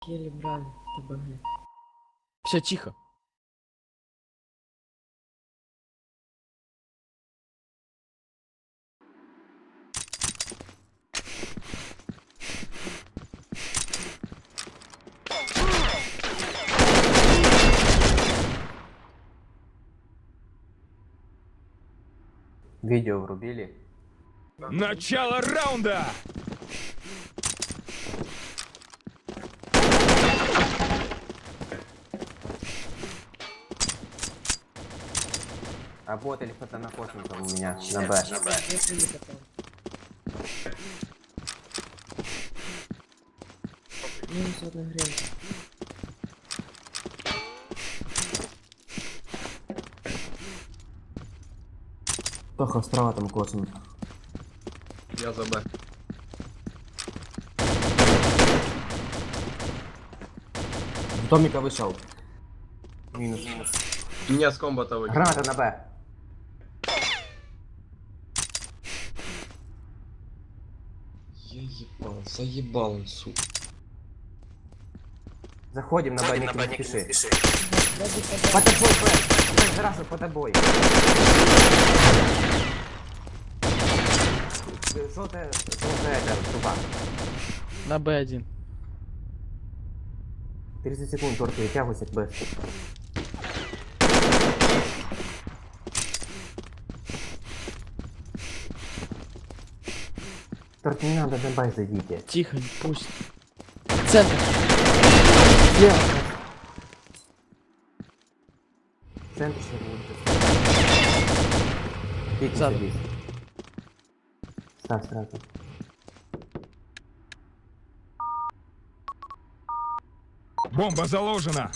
еле брали ТБГ. Все, тихо. Видео врубили. Начало раунда! Работали фотонапостником у меня на Б. Минус одна грелка. Тоха справа там космос. Я за Б. С домика вышел. Минус. Меня с комбата выкинули. Граната на Б. Я ебал, заебал он, сука. Заходим на Б, не спеши. По тобой, Б. Сразу по тобой. Желтая это, труба. На Б1. 30 секунд, торт, перетягивайся к Б. Торт, не надо, на Б зайдите. Тихо, пусть. Центр. Центр еще будет. Пики Сзади. садись. Ставь сразу. Бомба заложена!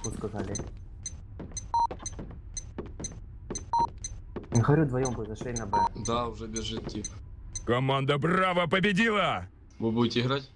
Пусть сказали. Я говорю, вдвоем бы зашли на Б. Да, уже бежит тип. Команда Браво победила! Вы будете играть?